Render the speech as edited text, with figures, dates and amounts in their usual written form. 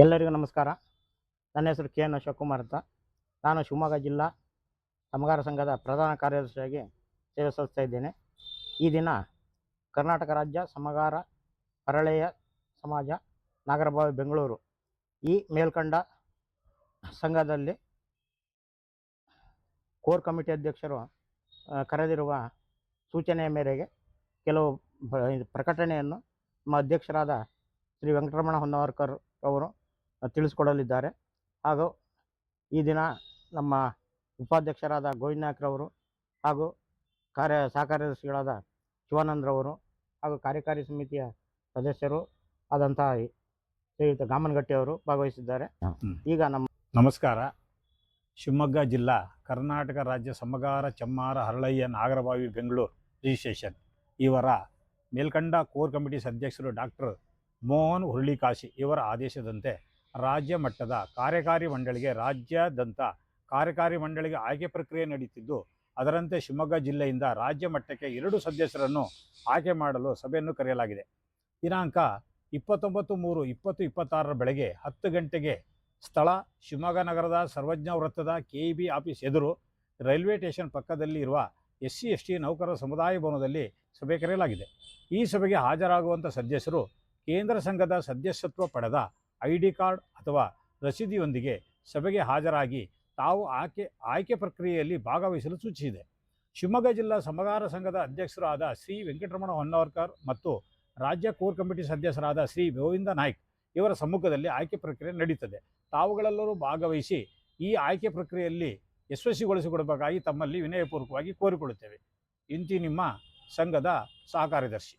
ಎಲ್ಲರಿಗೂ ನಮಸ್ಕಾರ. ನನ್ನ ಹೆಸರು ಕೆ ಎನ್ ಅಶೋಕ್ ಕುಮಾರ್ ಅಂತ. ನಾನು ಶಿವಮೊಗ್ಗ ಜಿಲ್ಲಾ ಸಮಗಾರ ಸಂಘದ ಪ್ರಧಾನ ಕಾರ್ಯದರ್ಶಿಯಾಗಿ ಸೇವೆ ಸಲ್ಲಿಸ್ತಾ ಇದ್ದೇನೆ. ಈ ದಿನ ಕರ್ನಾಟಕ ರಾಜ್ಯ ಸಮಗಾರ ಹರಳೆಯ ಸಮಾಜ ನಾಗರಬಾವಿ ಬೆಂಗಳೂರು ಈ ಮೇಲ್ಕಂಡ ಸಂಘದಲ್ಲಿ ಕೋರ್ ಕಮಿಟಿ ಅಧ್ಯಕ್ಷರು ಕರೆದಿರುವ ಸೂಚನೆಯ ಮೇರೆಗೆ ಕೆಲವು ಪ್ರಕಟಣೆಯನ್ನು ನಮ್ಮ ಅಧ್ಯಕ್ಷರಾದ ಶ್ರೀ ವೆಂಕಟರಮಣ ಹೊನ್ನವರ್ಕರ್ ಅವರು ತಿಳಿಸಿಕೊಡಲಿದ್ದಾರೆ. ಹಾಗೂ ಈ ದಿನ ನಮ್ಮ ಉಪಾಧ್ಯಕ್ಷರಾದ ಗೋವಿಂದನಾಯ್ಕರವರು ಹಾಗೂ ಸಹ ಕಾರ್ಯದರ್ಶಿಗಳಾದ ಶಿವಾನಂದ್ರವರು ಹಾಗೂ ಕಾರ್ಯಕಾರಿ ಸಮಿತಿಯ ಸದಸ್ಯರು ಆದಂಥ ಶ್ರೀಯುತ ಗಾಮನಗಟ್ಟಿಯವರು ಭಾಗವಹಿಸಿದ್ದಾರೆ. ಈಗ ನಮಸ್ಕಾರ. ಶಿವಮೊಗ್ಗ ಜಿಲ್ಲಾ ಕರ್ನಾಟಕ ರಾಜ್ಯ ಸಮಗಾರ ಚಮ್ಮಾರ ಹರಳಯ್ಯ ನಾಗರಬಾವಿ ಬೆಂಗಳೂರು ರಿಜಿಸ್ಟ್ರೇಷನ್ ಇವರ ಮೇಲ್ಕಂಡ ಕೋರ್ ಕಮಿಟಿ ಅಧ್ಯಕ್ಷರು ಡಾಕ್ಟರ್ ಮೋಹನ್ ಹುರುಳಿಕಾಶಿ ಇವರ ಆದೇಶದಂತೆ ರಾಜ್ಯ ಮಟ್ಟದ ಕಾರ್ಯಕಾರಿ ಮಂಡಳಿಗೆ ರಾಜ್ಯಾದ್ಯಂತ ಕಾರ್ಯಕಾರಿ ಮಂಡಳಿಗೆ ಆಯ್ಕೆ ಪ್ರಕ್ರಿಯೆ ನಡೆಯುತ್ತಿದ್ದು, ಅದರಂತೆ ಶಿವಮೊಗ್ಗ ಜಿಲ್ಲೆಯಿಂದ ರಾಜ್ಯ ಮಟ್ಟಕ್ಕೆ 2 ಸದಸ್ಯರನ್ನು ಆಯ್ಕೆ ಮಾಡಲು ಸಭೆಯನ್ನು ಕರೆಯಲಾಗಿದೆ. ದಿನಾಂಕ 29/3/2026 ಬೆಳಗ್ಗೆ 10 ಗಂಟೆಗೆ ಸ್ಥಳ ಶಿವಮೊಗ್ಗ ನಗರದ ಸರ್ವಜ್ಞ ವೃತ್ತದ KEB ಆಫೀಸ್ ಎದುರು ರೈಲ್ವೆ ಸ್ಟೇಷನ್ ಪಕ್ಕದಲ್ಲಿ ಇರುವ SC/ST ನೌಕರರ ಸಮುದಾಯ ಭವನದಲ್ಲಿ ಸಭೆ ಕರೆಯಲಾಗಿದೆ. ಈ ಸಭೆಗೆ ಹಾಜರಾಗುವಂಥ ಸದಸ್ಯರು ಕೇಂದ್ರ ಸಂಘದ ಸದಸ್ಯತ್ವ ಪಡೆದ ID ಕಾರ್ಡ್ ಅಥವಾ ರಸೀದಿಯೊಂದಿಗೆ ಸಭೆಗೆ ಹಾಜರಾಗಿ ತಾವು ಆಯ್ಕೆ ಪ್ರಕ್ರಿಯೆಯಲ್ಲಿ ಭಾಗವಹಿಸಲು ಸೂಚಿಸಿದೆ. ಶಿವಮೊಗ್ಗ ಜಿಲ್ಲಾ ಸಮಗಾರ ಸಂಘದ ಅಧ್ಯಕ್ಷರಾದ ಶ್ರೀ ವೆಂಕಟರಮಣ ಹೊನ್ನವರ್ಕರ್ ಮತ್ತು ರಾಜ್ಯ ಕೋರ್ ಕಮಿಟಿ ಸದಸ್ಯರಾದ ಶ್ರೀ ಗೋವಿಂದ ನಾಯ್ಕ್ ಇವರ ಸಮ್ಮುಖದಲ್ಲಿ ಆಯ್ಕೆ ಪ್ರಕ್ರಿಯೆ ನಡೆಯುತ್ತದೆ. ತಾವುಗಳೆಲ್ಲರೂ ಭಾಗವಹಿಸಿ ಈ ಆಯ್ಕೆ ಪ್ರಕ್ರಿಯೆಯಲ್ಲಿ ಯಶಸ್ವಿಗೊಳಿಸಿಕೊಡಬೇಕಾಗಿ ತಮ್ಮಲ್ಲಿ ವಿನಯಪೂರ್ವಕವಾಗಿ ಕೋರಿಕೊಳ್ಳುತ್ತೇವೆ. ಇಂತಿ ನಿಮ್ಮ ಸಂಘದ ಸಹ ಕಾರ್ಯದರ್ಶಿ.